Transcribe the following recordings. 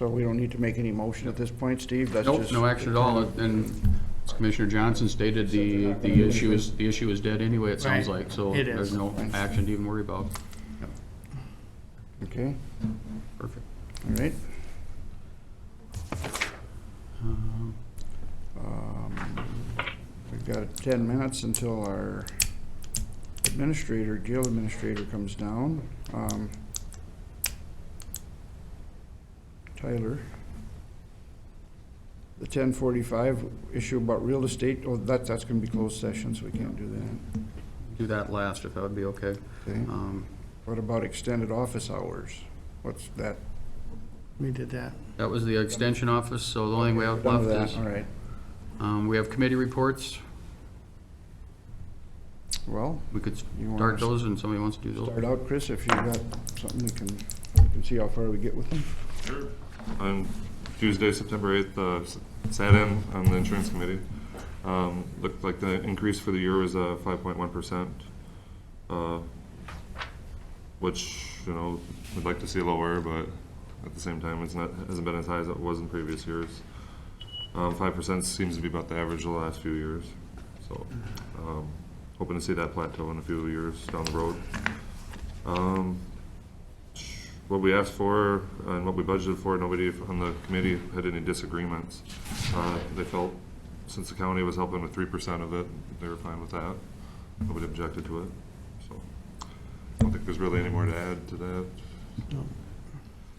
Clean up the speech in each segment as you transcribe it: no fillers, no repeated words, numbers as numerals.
So we don't need to make any motion at this point, Steve? That's Nope, just no action at all, and as Commissioner Johnson stated, the issue is dead anyway, it sounds Right. like, so It there's is. no action to even worry about. Okay, Perfect. all right. We've got 10 minutes until our jail administrator comes down. Tyler. The 10:45 issue about real estate, oh, that's gonna be closed session, so we can't do that. Do that last, if that would be okay. Okay. What about extended office hours? What's that? We did that. That was the extension office, so the only thing we have Done left with that, is, all right. we have committee reports. Well, We could You wanna start those, and somebody wants to do those. start out, Chris, if you got something we can see how far we get with them. Sure. On Tuesday, September 8th, sat in on the insurance committee. Looked like the increase for the year was 5.1%, which, you know, we'd like to see lower, but at the same time, hasn't been as high as it was in previous years. 5% seems to be about the average of the last few years. So, hoping to see that plateau in a few years down the road. What we asked for and what we budgeted for, nobody on the committee had any disagreements. They felt since the county was helping with 3% of it, they were fine with that. Nobody objected to it. So I don't think there's really any more to add to that. No.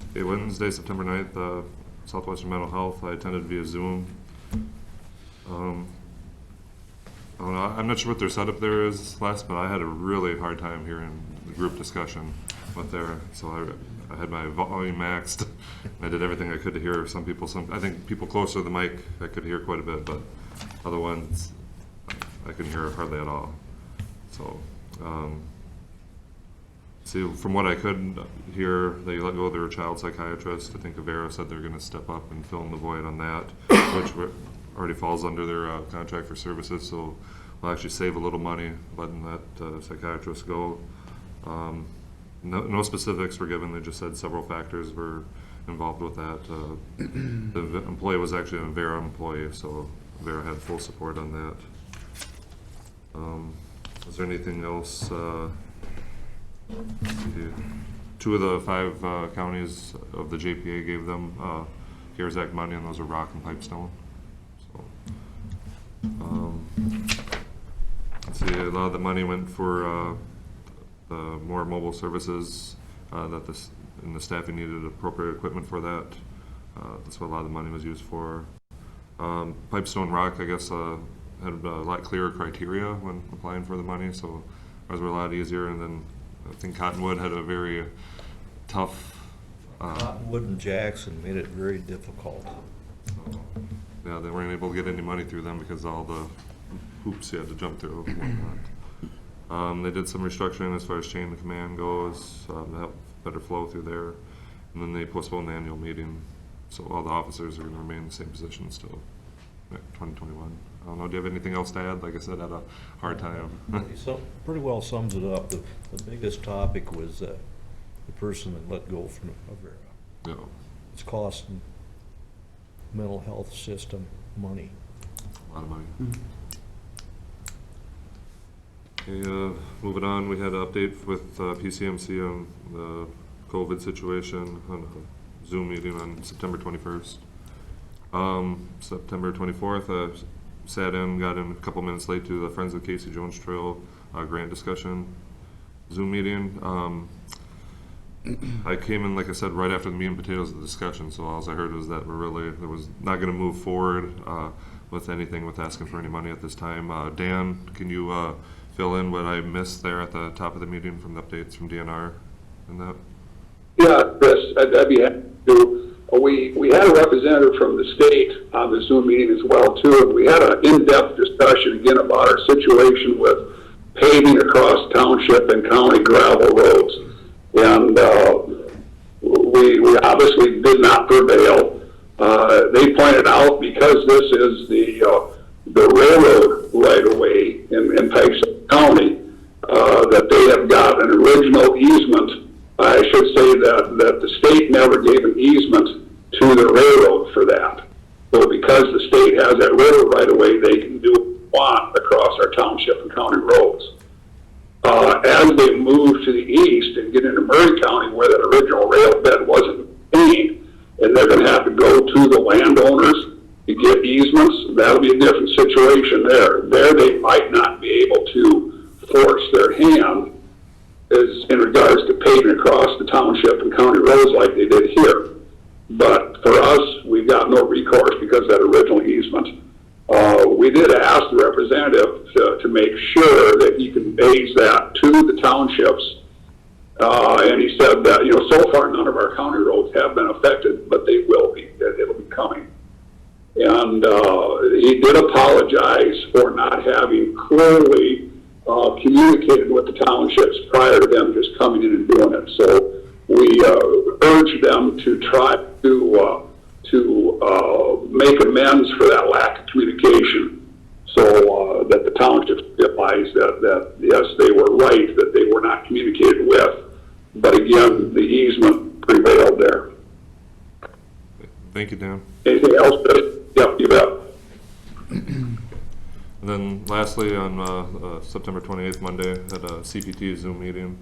Okay, Wednesday, September 9th, Southwestern Mental Health, I attended via Zoom. I don't know, I'm not sure what their setup there is, Les, but I had a really hard time hearing the group discussion with there. So I had my volume maxed. I did everything I could to hear. I think people closer to the mic, I could hear quite a bit, but other ones, I couldn't hear hardly at all. So, see, from what I could hear, they let go of their child psychiatrist. I think Avera said they're going to step up and fill in the void on that, which already falls under their contract for services. So we'll actually save a little money letting that psychiatrist go. No specifics were given. They just said several factors were involved with that. The employee was actually a Avera employee, so Avera had full support on that. Is there anything else? Two of the 5 counties of the JPA gave them CARES Act money, and those are Rock and Pipestone. So, let's see, a lot of the money went for the more mobile services that the staffing needed appropriate equipment for that. That's what a lot of the money was used for. Pipestone Rock, I guess, had a lot clearer criteria when applying for the money, so ours were a lot easier. And then I think Cottonwood had a very tough. Cottonwood and Jackson made it very difficult. Yeah, they weren't able to get any money through them because of all the hoops you had to jump through and whatnot. They did some restructuring as far as chain of command goes to help better flow through there. And then they postponed the annual meeting, so all the officers are going to remain in the same position still, 2021. I don't know, do you have anything else to add? Like I said, I had a hard time. So pretty well sums it up. The biggest topic was the person that let go from Avera. Yeah. It's costing mental health system money. A lot of money. Okay, moving on, we had an update with PCMC on the COVID situation on a Zoom meeting on September 21st. September 24th, sat in, got in a couple minutes late to the Friends of Casey Jones Trail grant discussion Zoom meeting. I came in, like I said, right after the meat and potatoes of the discussion, so all I heard was that there was not going to move forward with anything with asking for any money at this time. Dan, can you fill in what I missed there at the top of the meeting from the updates from DNR and that? Yeah, Chris, I'd be happy to. We had a representative from the state on the Zoom meeting as well, too. And we had an in-depth discussion again about our situation with paving across township and county gravel roads. And we obviously did not prevail. They pointed out, because this is the railroad right-of-way in Pipestone County, that they have got an original easement. I should say that the state never gave an easement to the railroad for that. So because the state has that railroad right away, they can do what they want across our township and county roads. As they move to the east and get into Murray County where that original rail bed wasn't maintained, and they're going to have to go to the landowners to get easements, that'll be a different situation there. There they might not be able to force their hand as in regards to paving across the township and county roads like they did here. But for us, we've got no recourse because of that original easement. We did ask the representative to make sure that he conveys that to the townships. And he said that, you know, so far none of our county roads have been affected, but they will be. It'll be coming. And he did apologize for not having clearly communicated with the townships prior to them just coming in and doing it. So we urged them to try to make amends for that lack of communication, so that the townships realize that yes, they were right, that they were not communicated with, but again, the easement prevailed there. Thank you, Dan. Anything else? Yep, you bet. And then lastly, on September 28th, Monday, had a CPT Zoom meeting.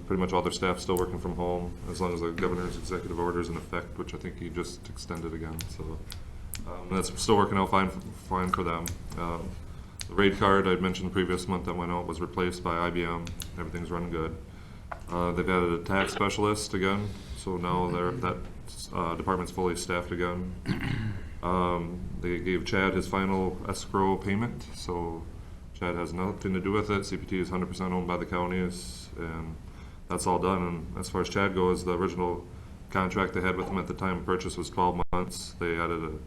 Pretty much all their staff still working from home, as long as the governor's executive order is in effect, which I think he just extended again. So that's still working out fine for them. The raid card I'd mentioned the previous month that went out was replaced by IBM. Everything's running good. They've added a tax specialist again, so now that department's fully staffed again. They gave Chad his final escrow payment, so Chad has nothing to do with it. CPT is 100% owned by the counties, and that's all done. And as far as Chad goes, the original contract they had with him at the time of purchase was 12 months. They added an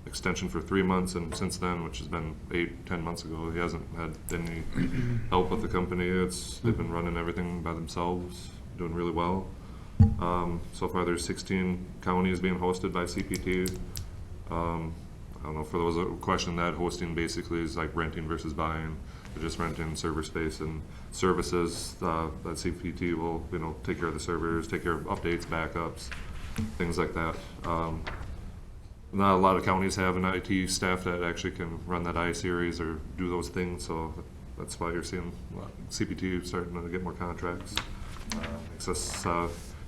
extension for 3 months, and since then, which has been 8-10 months ago, he hasn't had any help with the company. They've been running everything by themselves, doing really well. So far, there's 16 counties being hosted by CPT. I don't know, for those who question that, hosting basically is like renting versus buying. They're just renting server space and services that CPT will, you know, take care of the servers, take care of updates, backups, things like that. Not a lot of counties have an IT staff that actually can run that I-series or do those things, so that's why you're seeing CPT starting to get more contracts. Makes us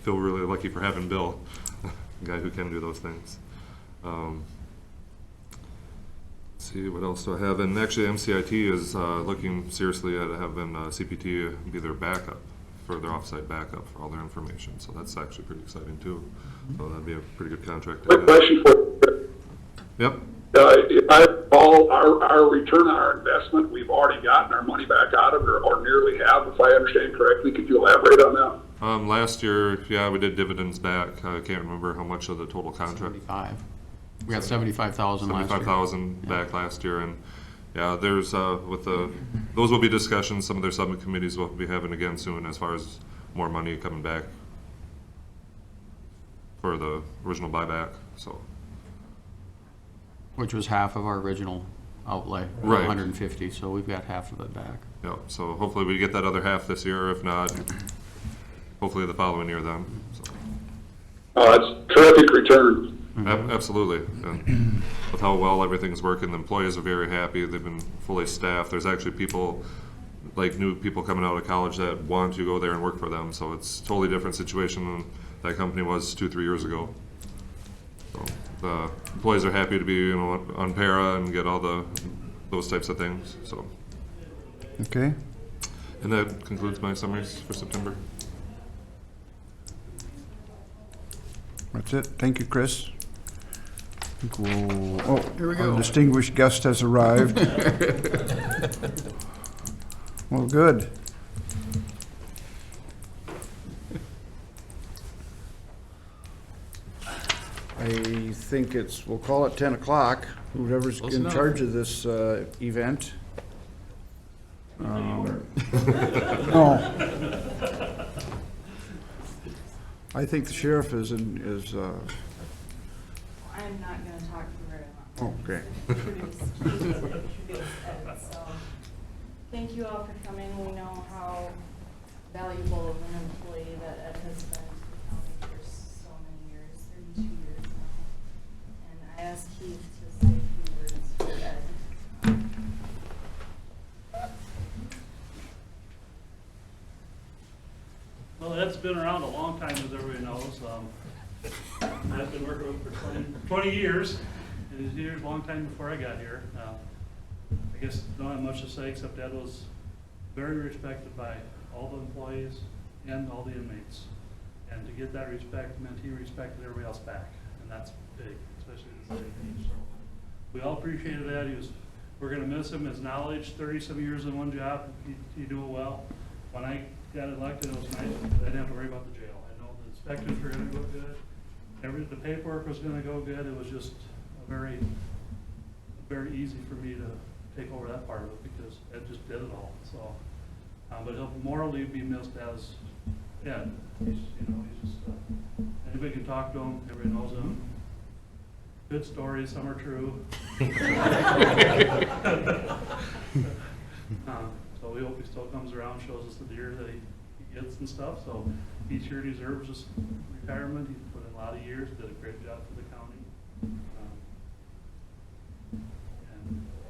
feel really lucky for having Bill, a guy who can do those things. Let's see, what else do I have? And actually, MCIT is looking seriously at having CPT be their backup, for their offsite backup for all their information. So that's actually pretty exciting too. So that'd be a pretty good contract to Quick have. question for you. Yep. If I recall, our return on our investment, we've already gotten our money back out of it, or nearly have, if I understand correctly. Could you elaborate on that? Last year, yeah, we did dividends back. I can't remember how much of the total contract. 75. We got 75,000 last year. 75,000 back last year, and yeah, there's those will be discussions. Some of their subcommittees will be having again soon, as far as more money coming back for the original buyback. So, Which was half of our original outlay, Right. 150, so we've got half of it back. yeah. So hopefully we get that other half this year. If not, hopefully the following year then. So. It's terrific return. Absolutely. And with how well everything's working, the employees are very happy. They've been fully staffed. There's actually people, like new people coming out of college that want to go there and work for them. So it's a totally different situation than that company was 2-3 years ago. So the employees are happy to be, you know, on para and get all those types of things. So, Okay. and that concludes my summaries for September. That's it. Thank you, Chris. I think we'll, Here we our go. distinguished guest has arrived. Well, good. I think we'll call it 10 o'clock, whoever's Close in enough. charge of this event. No. I think the sheriff is. I'm not gonna talk for very long. Okay. Introduce Ed, so, thank you all for coming. We know how valuable of an employee that Ed has been to the county for so many years, 32 years now. Ed's been around a long time, as everybody knows. I've been working with him for 20 years, and he's here a long time before I got here. I guess don't have much to say, except Ed was very respected by all the employees and all the inmates. And to get that respect meant he respected everybody else back, and that's big, especially at this age. So we all appreciated that. We're gonna miss him, his knowledge, 30-some years in one job, he do it well. When I got elected, it was nice, I didn't have to worry about the jail. I know the inspections were gonna go good, the paperwork was gonna go good. It was just very easy for me to take over that part of it, because Ed just did it all, so. But he'll morally be missed as Ed. He's just, anybody can talk to him, everybody knows him. Good stories, some are true. So we hope he still comes around, shows us the deer that he gets and stuff, so he sure deserves this retirement. He's put in a lot of years, did a great job for the county.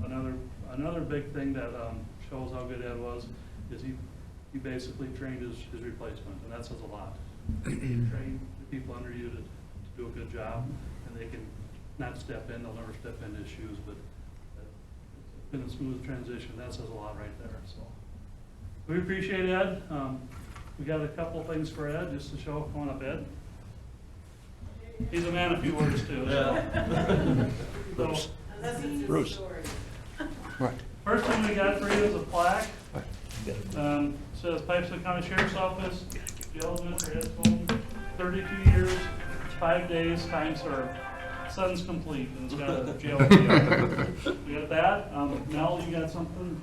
And another big thing that shows how good Ed was is he basically trained his replacement, and that says a lot. You train the people under you to do a good job, and they can not step in, they'll never step into his shoes, but it's been a smooth transition. That says a lot right there, so. We appreciate Ed. We got a couple things for Ed, just to show. Come on up, Ed. He's a man of few words, too. So. Bruce. Bruce. What? First thing we got for you is a plaque. Says Pipestone County Sheriff's Office, jail administrator Ed Stone, 32 years, 5 days, time served. Sentence complete, and it's got a jail fee. We got that. Mel, you got something?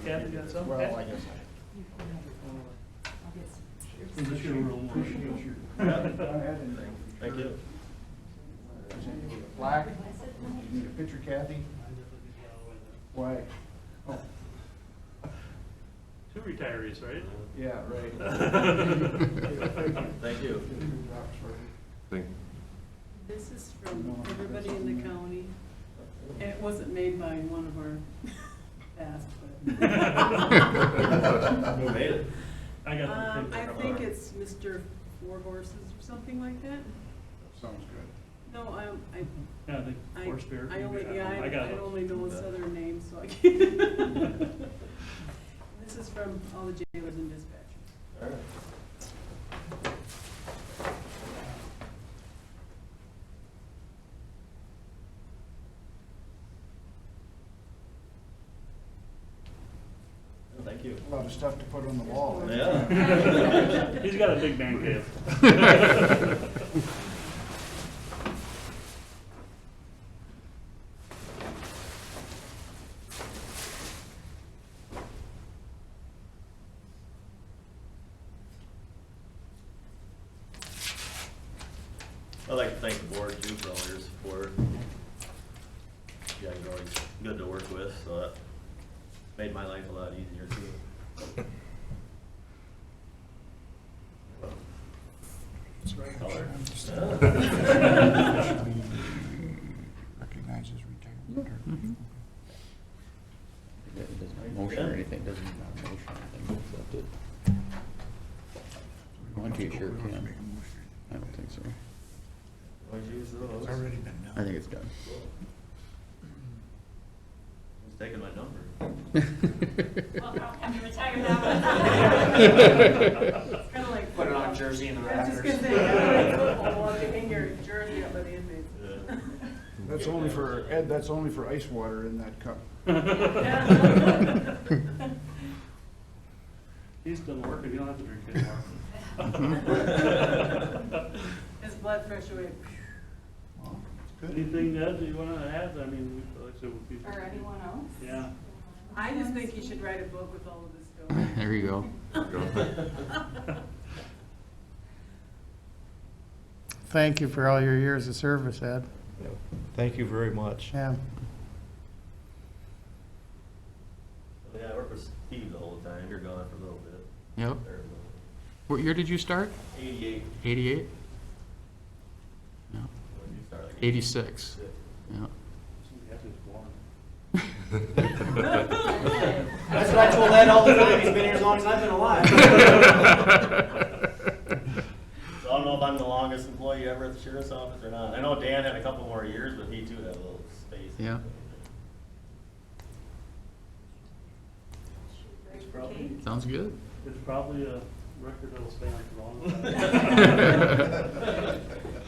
Kathy, you got something? Well, I guess. Is this your real motion? Thank you. Black, you need a picture, Kathy? Why? Oh, Two retirees, right? yeah, right. Thank you. Think, This is from everybody in the county, and it wasn't made by one of our past, but. Who made it? I got the I paper. think it's Mr. Four Horses or something like that. Sounds good. No, Yeah, I think I Forest Spirit. I only, yeah, I got I it. only know its other name, so I can't. This is from all the jailers and dispatchers. All right. Thank you. A lot of stuff to put on the wall. Yeah. He's got a big man cave. I'd like to thank the board too for all your support. You guys are always good to work with, so that made my life a lot easier too. It's right. Color. Recognizes retirement. Mm-hmm. It doesn't motion or anything, doesn't have motion or anything, except it. Want to, sure can. I don't think so. Always use those. It's already been I done. think it's done. He's taking my number. Well, how can you retire now? It's kind of like. Put it on jersey in the I was just rafters. gonna say, kind of like football, you hang your jersey up by the inmates. Yeah. That's only for, Ed, that's only for ice water in that cup. He's done working, you don't have to drink anymore. His blood pressure went. Anything, Ned, that you want to add? I mean, like I said, would be. Or anyone else? Yeah. I just think you should write a book with all of this going. There you go. Thank you for all your years of service, Ed. Thank you very much. Yeah. Yeah, I worked with Steve the whole time. You're gone for a little bit. Yep. Or a little- What year did you start? 88. 88? No, When did you start? Like 86. Yeah. Somebody has to be born. That's what I told Ed all the time, he's been here as long as I've been alive. So I don't know if I'm the longest employee ever at the sheriff's office or not. I know Dan had a couple more years, but he too had a little space. Yeah. It's probably, Sounds good. it's probably a record that'll stay like a long time.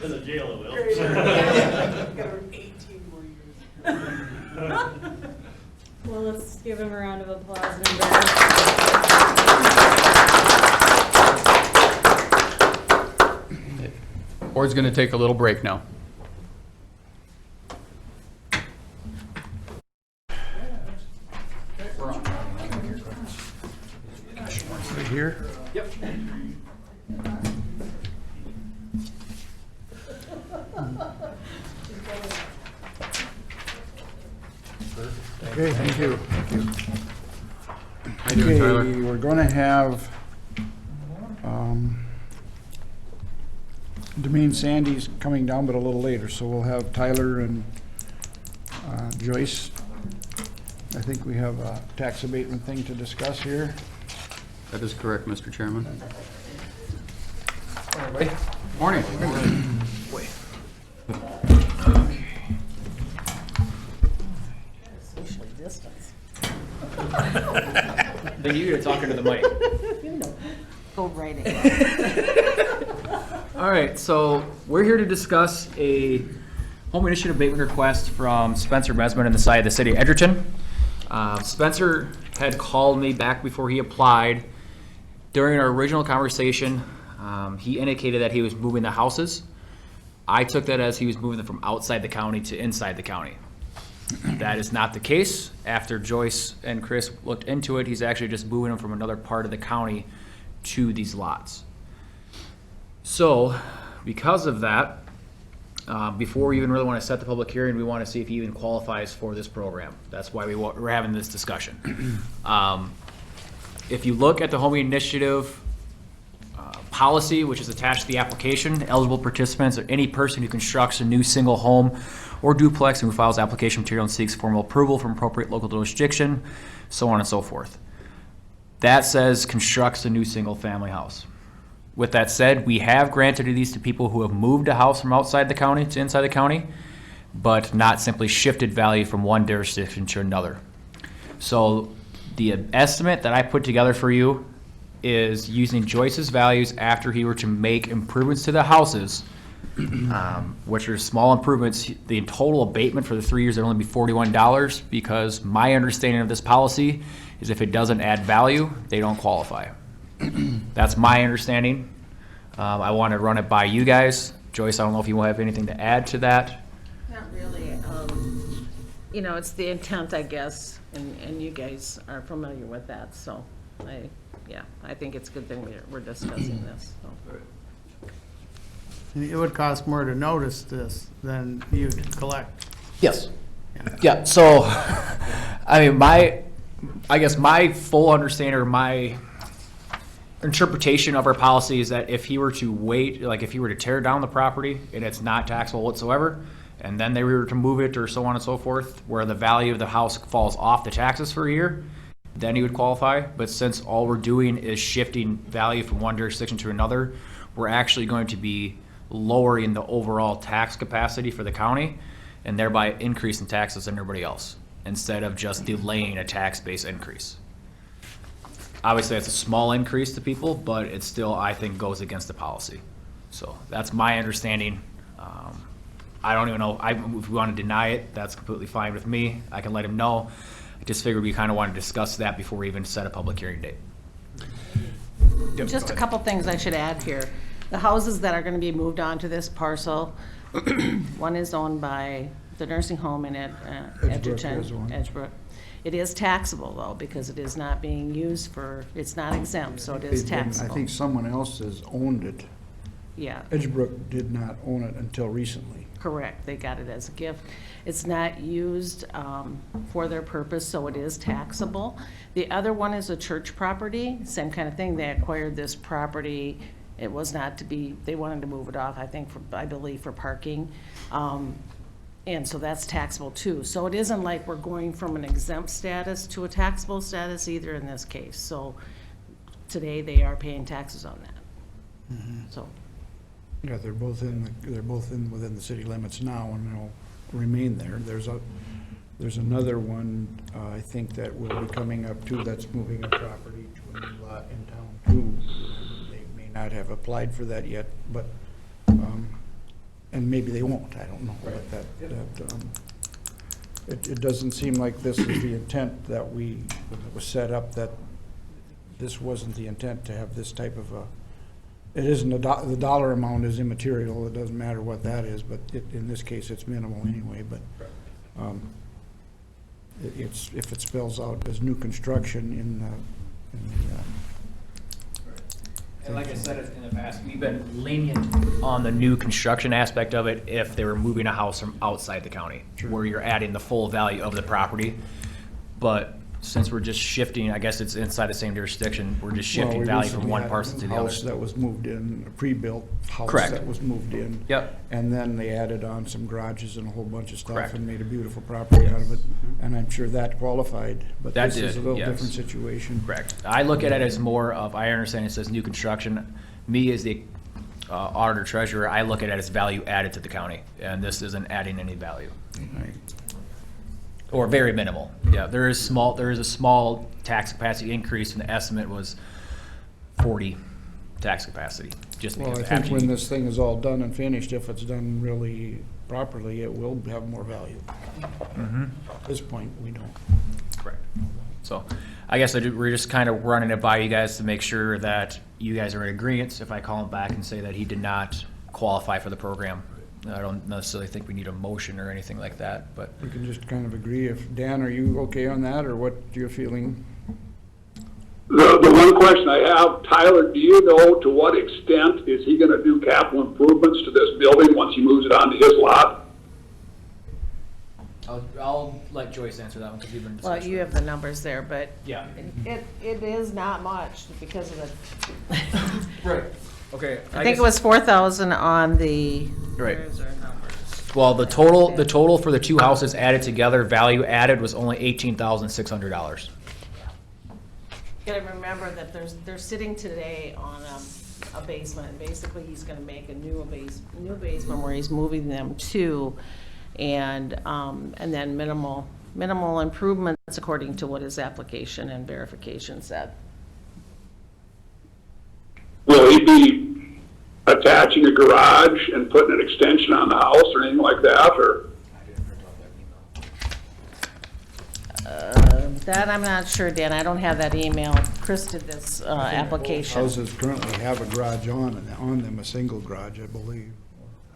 In the jail it will. Got 18 more years. Well, let's give him a round of applause. Board's gonna take a little break now. Right here? Okay, thank you. How you doing, Tyler? Okay, we're gonna have, Demeen Sandy's coming down, but a little later, so we'll have Tyler and Joyce. I think we have a tax abatement thing to discuss here. That is correct, Mr. Chairman. Morning. Social distance. Then you're talking to the mic. Go right ahead. All right, so we're here to discuss a home initiative abatement request from Spencer Mesman on the side of the city of Edgerton. Spencer had called me back before he applied. During our original conversation, he indicated that he was moving the houses. I took that as he was moving them from outside the county to inside the county. That is not the case. After Joyce and Chris looked into it, he's actually just moving them from another part of the county to these lots. So, because of that, before we even really want to set the public hearing, we want to see if he even qualifies for this program. That's why we're having this discussion. If you look at the home initiative policy, which is attached to the application, eligible participants are any person who constructs a new single home or duplex and who files application material and seeks formal approval from appropriate local jurisdiction, so on and so forth. That says constructs a new single family house. With that said, we have granted these to people who have moved a house from outside the county to inside the county, but not simply shifted value from one jurisdiction to another. So the estimate that I put together for you is using Joyce's values after he were to make improvements to the houses, which are small improvements. The total abatement for the 3 years would only be $41, because my understanding of this policy is if it doesn't add value, they don't qualify. That's my understanding. I want to run it by you guys. Joyce, I don't know if you will have anything to add to that. Not really. You know, it's the intent, I guess, and you guys are familiar with that, so I think it's a good thing we're discussing this, so. It would cost more to notice this than you to collect. Yes. Yeah, so, I mean, I guess my full understanding, or my interpretation of our policy is that if he were to wait, like if he were to tear down the property and it's not taxable whatsoever, and then they were to move it or so on and so forth, where the value of the house falls off the taxes for a year, then he would qualify. But since all we're doing is shifting value from one jurisdiction to another, we're actually going to be lowering the overall tax capacity for the county and thereby increasing taxes on everybody else instead of just delaying a tax base increase. Obviously, that's a small increase to people, but it still, I think, goes against the policy. So that's my understanding. I don't even know, if we want to deny it, that's completely fine with me. I can let him know. I just figured we kind of want to discuss that before we even set a public hearing date. Just a couple things I should add here. The houses that are gonna be moved onto this parcel, one is owned by the nursing home in Edgerton, is one. Edgebrook. It is taxable though, because it is not being used for, it's not exempt, so it is They've been- taxable. I think someone else has owned it. Yeah, Edgebrook did not own it until recently. correct. They got it as a gift. It's not used for their purpose, so it is taxable. The other one is a church property, same kind of thing. They acquired this property. It was not to be, they wanted to move it off, I think, I believe for parking. And so that's taxable too. So it isn't like we're going from an exempt status to a taxable status either in this case. So today they are paying taxes on that. So, Yeah, they're both within the city limits now, and they'll remain there. There's another one, I think that will be coming up too, that's moving a property to a new lot in town too. They may not have applied for that yet, but, and maybe they won't, I don't know. But it doesn't seem like this is the intent that when it was set up, that this wasn't the intent to have this type of a, it isn't, the dollar amount is immaterial, it doesn't matter what that is, but in this case, it's minimal anyway, but, if it spells out as new construction in the And like I said in the past, we've been lenient on the new construction aspect of it if they were moving a house from outside the county, where you're adding the full value of the property. But since we're just shifting, I guess it's inside the same jurisdiction, we're just shifting value from one parcel to the other. House that was moved in, a pre-built house Correct. that was moved in. Yep. And then they added on some garages and a whole bunch of stuff Correct. and made a beautiful property out of it. And I'm sure that qualified, but That this is a did, little yes. different situation. Correct. I look at it as more of, I understand it says new construction. Me as the auditor treasurer, I look at it as value added to the county, and this isn't adding any value. Right. Or very minimal. Yeah, there is a small tax capacity increase, and the estimate was 40 tax capacity, just Well, because I think after when you- this thing is all done and finished, if it's done really properly, it will have more value. At this point, we don't. Correct. So, I guess we're just kind of running it by you guys to make sure that you guys are in agreement. If I call him back and say that he did not qualify for the program, I don't necessarily think we need a motion or anything like that, but We can just kind of agree. If, Dan, are you okay on that, or what you're feeling? The one question I have, Tyler, do you know to what extent is he gonna do capital improvements to this building once he moves it onto his lot? I'll let Joyce answer that one because we've been well, discussing. you have the numbers there, but Yeah. it is not much because of the, Right. Okay. I think it was 4,000 on the. Right. Where's our numbers? Well, the total for the two houses added together, value added was only $18,600. Gotta remember that they're sitting today on a basement. Basically, he's gonna make a new basement where he's moving them to, and then minimal improvements according to what his application and verification said. Will he be attaching a garage and putting an extension on the house or anything like that, or? That I'm not sure, Dan. I don't have that email. Chris did this application. Houses currently have a garage on them, a single garage, I believe.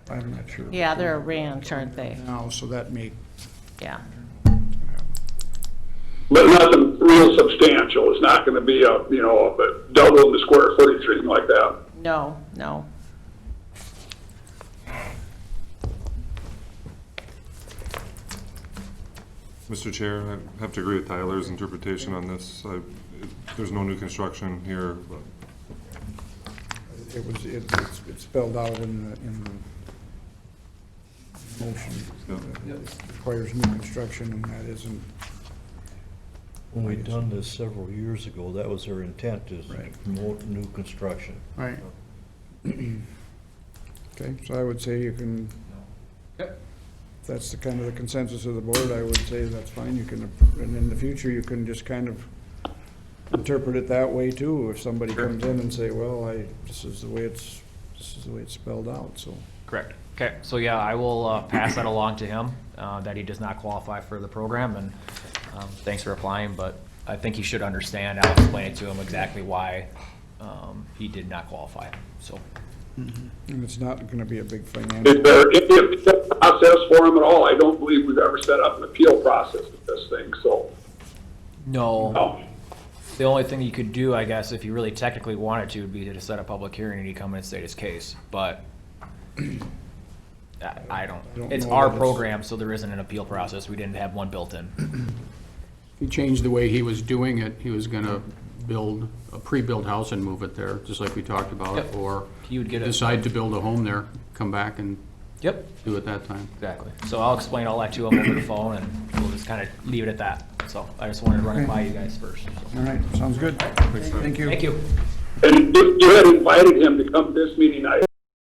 I'm not sure. Yeah, they're a ranch, aren't they? Now, so that may, Yeah. But nothing real substantial, it's not gonna be a double the square footage or anything like that. No. Mr. Chair, I have to agree with Tyler's interpretation on this. There's no new construction here, but it's spelled out in the motion. Yeah. It requires new construction, and that isn't, When we done this several years ago, that was our intent, is to Right. promote new construction. Right. okay, so I would say you can, Yep. if that's the kind of the consensus of the board, I would say that's fine. You can, and in the future, you can just kind of interpret it that way too. If somebody comes in and say, well, this is the way it's spelled out, so. Correct. Okay, so yeah, I will pass that along to him, that he does not qualify for the program, and thanks for applying, but I think he should understand. I'll explain it to him exactly why he did not qualify, so. And it's not gonna be a big Is financial. there any appeal process for him at all? I don't believe we've ever set up an appeal process with this thing, so, No, no. the only thing you could do, I guess, if you really technically wanted to, would be to set a public hearing and he come in and state his case, but I don't, it's know our that it's- program, so there isn't an appeal process. We didn't have one built in. He changed the way he was doing it. He was gonna build a pre-built house and move it there, just like we talked about, Yep. or He would get a. decide to build a home there, come back and Yep, do at that time. exactly. So I'll explain all that to him over the phone, and we'll just kind of leave it at that. So I just wanted to run it by you guys first. So. All right, sounds good. Thank you. Thank you. And you had invited him to come to this meeting, I